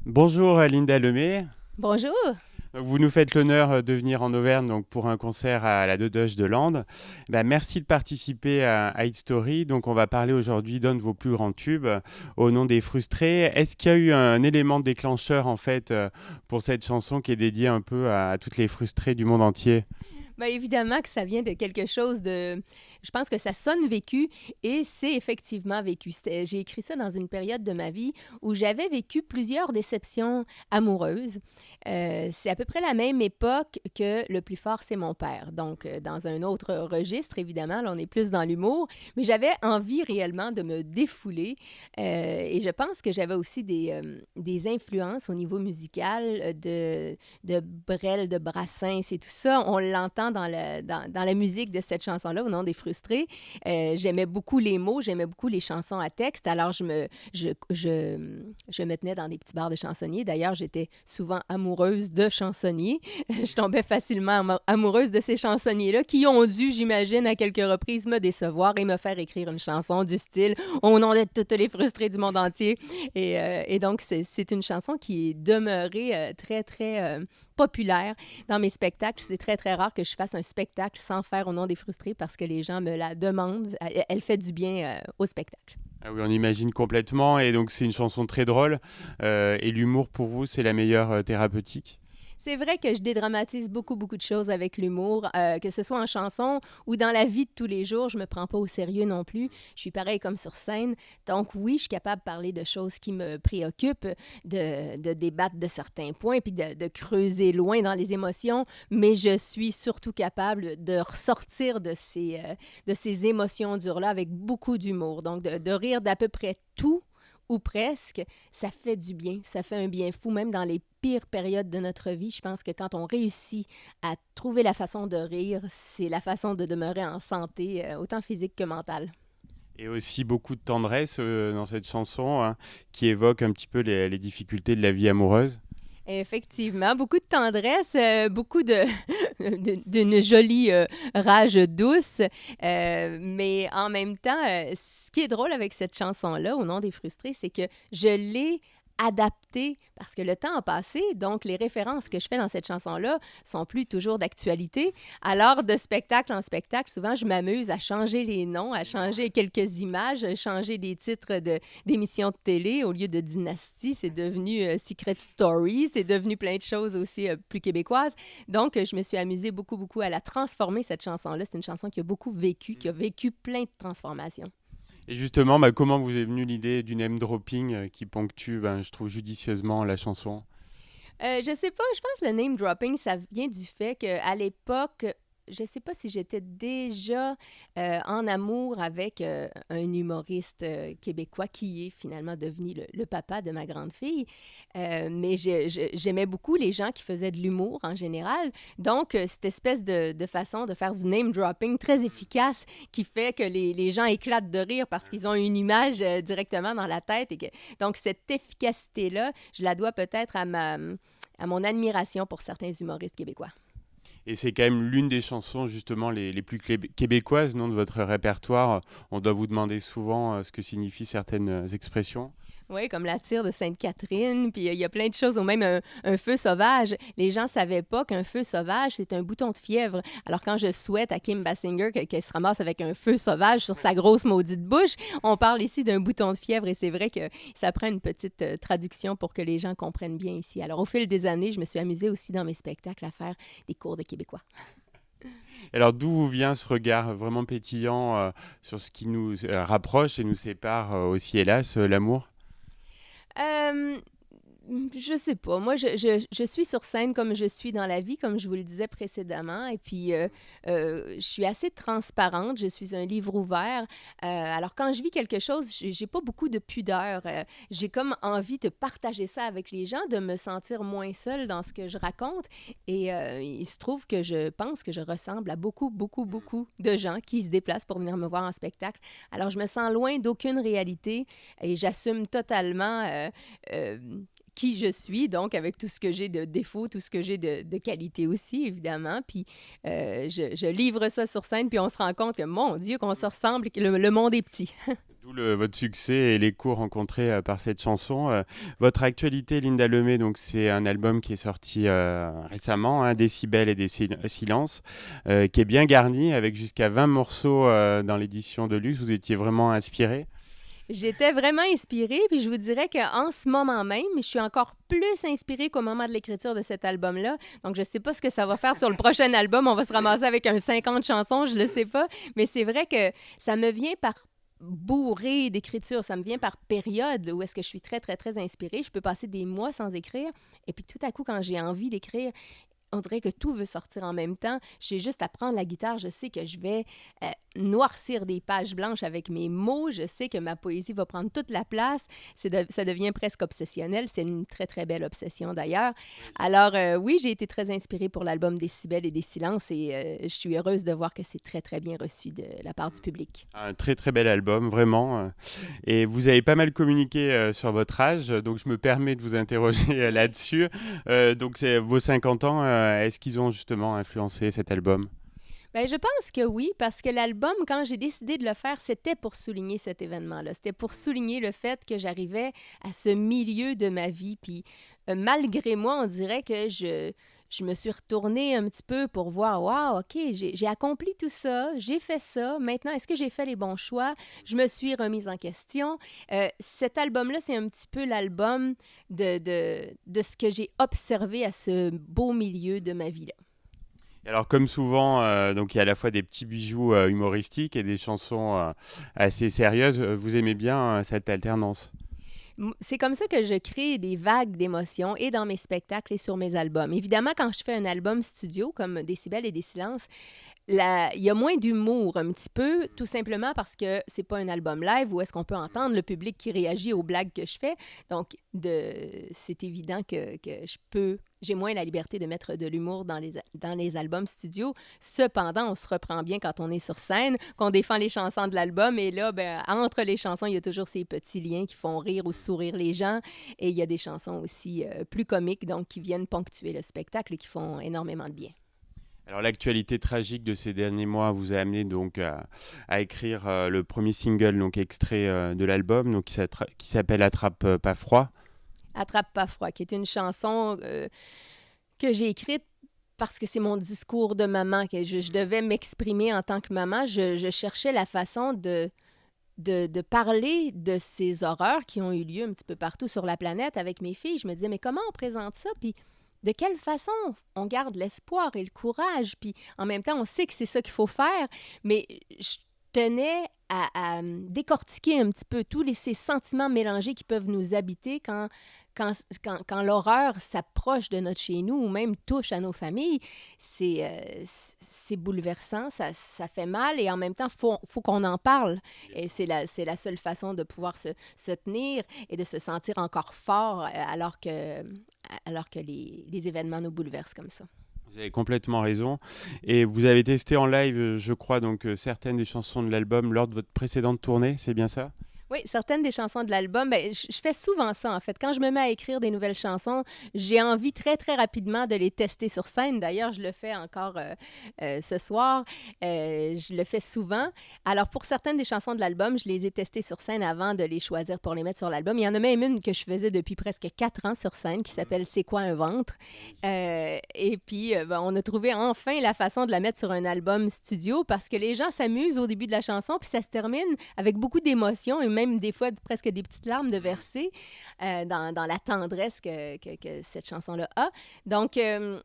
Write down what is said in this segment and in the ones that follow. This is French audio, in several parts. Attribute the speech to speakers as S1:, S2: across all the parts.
S1: Bonjour Linda Lemay.
S2: Bonjour.
S1: Vous nous faites l'honneur de venir en Auvergne donc, pour un concert à la Dodoche de Landes. Merci de participer à Hit Story. Donc, on va parler aujourd'hui d'un de vos plus grands tubes, Au nom des frustrés. Est-ce qu'il y a eu un élément déclencheur en fait pour cette chanson qui est dédiée un peu à toutes les frustrés du monde entier?
S2: Bien, évidemment que ça vient de quelque chose de... Je pense que ça sonne vécu et c'est effectivement vécu. J'ai écrit ça dans une période de ma vie où j'avais vécu plusieurs déceptions amoureuses. C'est à peu près la même époque que Le plus fort, c'est mon père. Donc, dans un autre registre, évidemment, là, on est plus dans l'humour, mais j'avais envie réellement de me défouler et je pense que j'avais aussi des influences au niveau musical de Brel, de Brassens et tout ça. On l'entend dans la musique de cette chanson-là, Au nom des frustrés. J'aimais beaucoup les mots, j'aimais beaucoup les chansons à texte. Alors, je me tenais dans des petits bars de chansonniers. D'ailleurs, j'étais souvent amoureuse de chansonniers. Je tombais facilement amoureuse de ces chansonniers-là qui ont dû, j'imagine, à quelques reprises me décevoir et me faire écrire une chanson du style Au nom de toutes les frustrés du monde entier. Et donc, c'est une chanson qui est demeurée très, très populaire dans mes spectacles. C'est très, très rare que je fasse un spectacle sans faire Au nom des frustrés parce que les gens me la demandent. Elle fait du bien au spectacle.
S1: Ah oui, on imagine complètement. Et donc, c'est une chanson très drôle. Et l'humour, pour vous, c'est la meilleure thérapeutique?
S2: C'est vrai que je dédramatise beaucoup, beaucoup de choses avec l'humour, que ce soit en chanson ou dans la vie de tous les jours. Je me prends pas au sérieux non plus. Je suis pareil comme sur scène. Donc oui, je suis capable de parler de choses qui me préoccupent, de débattre de certains points, puis de creuser loin dans les émotions, mais je suis surtout capable de ressortir de ces émotions dures-là avec beaucoup d'humour. Donc de rire d'à peu près tout ou presque, ça fait du bien, ça fait un bien fou, même dans les pires périodes de notre vie. Je pense que quand on réussit à trouver la façon de rire, c'est la façon de demeurer en santé, autant physique que mentale.
S1: Et aussi beaucoup de tendresse dans cette chanson hein, qui évoque un petit peu les difficultés de la vie amoureuse.
S2: Effectivement, beaucoup de tendresse, beaucoup d'une jolie rage douce, mais en même temps, ce qui est drôle avec cette chanson-là, Au nom des frustrés, c'est que je l'ai adaptée parce que le temps a passé, donc les références que je fais dans cette chanson-là sont plus toujours d'actualité. Alors, de spectacle en spectacle, souvent, je m'amuse à changer les noms, à changer quelques images, changer des titres d'émissions de télé. Au lieu de Dynastie, c'est devenu Secret Story, c'est devenu plein de choses aussi plus québécoises. Donc, je me suis amusée beaucoup, beaucoup à la transformer, cette chanson-là. C'est une chanson qui a beaucoup vécu, qui a vécu plein de transformations.
S1: Et justement, comment vous est venue l'idée du name dropping qui ponctue, je trouve, judicieusement la chanson?
S2: Je sais pas, je pense que le name dropping, ça vient du fait qu'à l'époque, je sais pas si j'étais déjà en amour avec un humoriste québécois qui est finalement devenu le papa de ma grande fille. Mais j'aimais beaucoup les gens qui faisaient de l'humour en général. Donc, cette espèce de façon de faire du name dropping très efficace qui fait que les gens éclatent de rire parce qu'ils ont une image directement dans la tête. Donc, cette efficacité-là, je la dois peut-être à mon admiration pour certains humoristes québécois.
S1: Et c'est quand même l'une des chansons justement les plus québécoises non, de votre répertoire. On doit vous demander souvent ce que signifient certaines expressions.
S2: Oui, comme la tire de Sainte-Catherine, puis il y a plein de choses, ou même un feu sauvage. Les gens ne savaient pas qu'un feu sauvage, c'est un bouton de fièvre. Alors quand je souhaite à Kim Basinger qu'elle se ramasse avec un feu sauvage sur sa grosse maudite bouche, on parle ici d'un bouton de fièvre et c'est vrai que ça prend une petite traduction pour que les gens comprennent bien ici. Alors au fil des années, je me suis amusée aussi dans mes spectacles à faire des cours de québécois.
S1: Alors d'où vous vient ce regard vraiment pétillant sur ce qui nous rapproche et nous sépare aussi hélas, l'amour?
S2: Euh, Je sais pas. Moi, je suis sur scène comme je suis dans la vie, comme je vous le disais précédemment. Et puis, je suis assez transparente. Je suis un livre ouvert. Alors, quand je vis quelque chose, j'ai pas beaucoup de pudeur. J'ai comme envie de partager ça avec les gens, de me sentir moins seule dans ce que je raconte. Et il se trouve que je pense que je ressemble à beaucoup, beaucoup, beaucoup de gens qui se déplacent pour venir me voir en spectacle. Alors, je me sens loin d'aucune réalité et j'assume totalement euh, qui je suis, donc avec tout ce que j'ai de défauts, tout ce que j'ai de qualité aussi, évidemment. Puis je livre ça sur scène, puis on se rend compte que, mon Dieu, qu'on se ressemble, que le monde est petit.
S1: D'où votre succès et l'écho rencontré par cette chanson. Votre actualité, Linda Lemay, donc c'est un album qui est sorti récemment, hein, Décibels et des silences, qui est bien garni avec jusqu'à 20 morceaux dans l'édition de luxe. Vous étiez vraiment inspiré?
S2: J'étais vraiment inspirée, puis je vous dirais qu'en ce moment même, je suis encore plus inspirée qu'au moment de l'écriture de cet album-là. Donc, je sais pas ce que ça va faire sur le prochain album. On va se ramasser avec un 50 chansons, je le sais pas. Mais c'est vrai que ça me vient par bourrée d'écriture. Ça me vient par période où est-ce que je suis très, très, très inspirée. Je peux passer des mois sans écrire. Et puis tout à coup, quand j'ai envie d'écrire, on dirait que tout veut sortir en même temps. J'ai juste à prendre la guitare. Je sais que je vais noircir des pages blanches avec mes mots. Je sais que ma poésie va prendre toute la place. Ça devient presque obsessionnel. C'est une très, très belle obsession d'ailleurs. Alors oui, j'ai été très inspirée pour l'album Décibels et des silences et je suis heureuse de voir que c'est très, très bien reçu de la part du public.
S1: Un très très bel album, vraiment. Et vous avez pas mal communiqué sur votre âge, donc je me permets de vous interroger là-dessus. Donc c'est vos 50 ans, est-ce qu'ils ont justement influencé cet album?
S2: Bien, je pense que oui, parce que l'album, quand j'ai décidé de le faire, c'était pour souligner cet événement-là. C'était pour souligner le fait que j'arrivais à ce milieu de ma vie. Puis, malgré moi, on dirait que je me suis retournée un petit peu pour voir, wow, OK, j'ai accompli tout ça, j'ai fait ça. Maintenant, est-ce que j'ai fait les bons choix? Je me suis remise en question. Cet album-là, c'est un petit peu l'album de ce que j'ai observé à ce beau milieu de ma vie-là.
S1: Alors comme souvent, donc il y a à la fois des petits bijoux humoristiques et des chansons assez sérieuses. Vous aimez bien cette alternance?
S2: C'est comme ça que je crée des vagues d'émotions et dans mes spectacles et sur mes albums. Évidemment, quand je fais un album studio comme Décibels et des silences, il y a moins d'humour un petit peu, tout simplement parce que c'est pas un album live où est-ce qu'on peut entendre le public qui réagit aux blagues que je fais. Donc, c'est évident que j'ai moins la liberté de mettre de l'humour dans les albums studio. Cependant, on se reprend bien quand on est sur scène, qu'on défend les chansons de l'album. Et là, ben, entre les chansons, il y a toujours ces petits liens qui font rire ou sourire les gens. Et il y a des chansons aussi plus comiques, donc qui viennent ponctuer le spectacle et qui font énormément de bien.
S1: Alors l'actualité tragique de ces derniers mois vous a amené donc à écrire le premier single donc extrait de l'album donc qui s'appelle Attrape pas froid.
S2: Attrape pas froid, qui est une chanson que j'ai écrite parce que c'est mon discours de maman, que je devais m'exprimer en tant que maman. Je cherchais la façon de parler de ces horreurs qui ont eu lieu un petit peu partout sur la planète avec mes filles. Je me disais, mais comment on présente ça? Puis de quelle façon on garde l'espoir et le courage? Puis en même temps, on sait que c'est ça qu'il faut faire, mais je tenais à décortiquer un petit peu ces sentiments mélangés qui peuvent nous habiter quand l'horreur s'approche de notre chez nous ou même touche à nos familles. C'est bouleversant, ça fait mal et en même temps, faut qu'on en parle. Et c'est la seule façon de pouvoir se tenir et de se sentir encore fort alors que les événements nous bouleversent comme ça.
S1: Vous avez complètement raison. Et vous avez testé en live, je crois, donc certaines des chansons de l'album lors de votre précédente tournée, c'est bien ça?
S2: Oui, certaines des chansons de l'album, ben, je fais souvent ça, en fait. Quand je me mets à écrire des nouvelles chansons, j'ai envie très, très rapidement de les tester sur scène. D'ailleurs, je le fais encore ce soir. Je le fais souvent. Alors, pour certaines des chansons de l'album, je les ai testées sur scène avant de les choisir pour les mettre sur l'album. Il y en a même une que je faisais depuis presque 4 ans sur scène qui s'appelle « C'est quoi un ventre? » Et puis, ben, on a trouvé enfin la façon de la mettre sur un album studio parce que les gens s'amusent au début de la chanson, puis ça se termine avec beaucoup d'émotions et même des fois presque des petites larmes de verser dans la tendresse que cette chanson-là a. Donc, je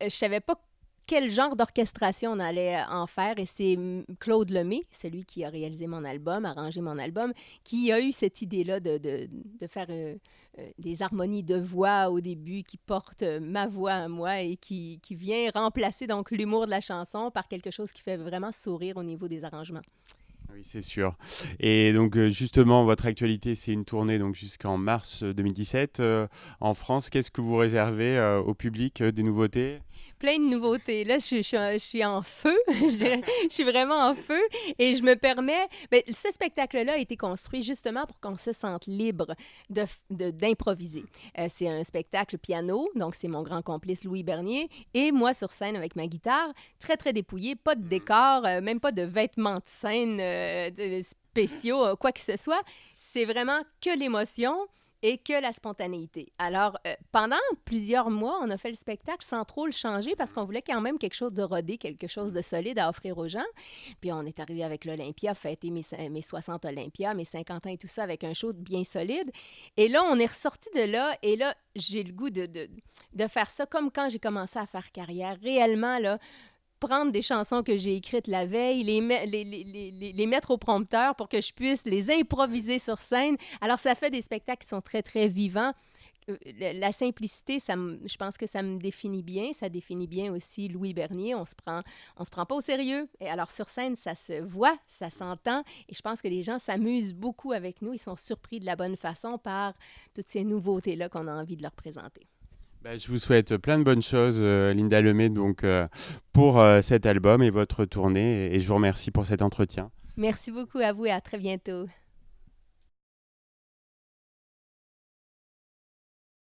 S2: ne savais pas quel genre d'orchestration on allait en faire et c'est Claude Lemay, celui qui a réalisé mon album, arrangé mon album, qui a eu cette idée-là de faire des harmonies de voix au début qui portent ma voix à moi et qui vient remplacer donc l'humour de la chanson par quelque chose qui fait vraiment sourire au niveau des arrangements.
S1: Oui, c'est sûr. Et donc justement, votre actualité, c'est une tournée donc jusqu'en mars 2017 en France. Qu'est-ce que vous réservez au public, des nouveautés?
S2: Plein de nouveautés. Là, je suis en feu. Je suis vraiment en feu. Et je me permets... Bien, ce spectacle-là a été construit justement pour qu'on se sente libre d'improviser. C'est un spectacle piano, donc c'est mon grand complice Louis Bernier, et moi sur scène avec ma guitare, très, très dépouillée, pas de décor, même pas de vêtements de scène spéciaux, quoi que ce soit. C'est vraiment que l'émotion et que la spontanéité. Alors, pendant plusieurs mois, on a fait le spectacle sans trop le changer parce qu'on voulait quand même quelque chose de rodé, quelque chose de solide à offrir aux gens. Puis on est arrivé avec l'Olympia, fêter mes 60 Olympia, mes 50 ans et tout ça avec un show bien solide. Et là, on est ressorti de là et là, j'ai le goût de faire ça comme quand j'ai commencé à faire carrière. Réellement, là, prendre des chansons que j'ai écrites la veille, les mettre au prompteur pour que je puisse les improviser sur scène. Alors, ça fait des spectacles qui sont très, très vivants. La simplicité, je pense que ça me définit bien. Ça définit bien aussi Louis Bernier. On se prend pas au sérieux. Et alors, sur scène, ça se voit, ça s'entend. Et je pense que les gens s'amusent beaucoup avec nous. Ils sont surpris de la bonne façon par toutes ces nouveautés-là qu'on a envie de leur présenter.
S1: Je vous souhaite plein de bonnes choses, Linda Lemay, donc, pour cet album et votre tournée. Et je vous remercie pour cet entretien.
S2: Merci beaucoup à vous et à très bientôt.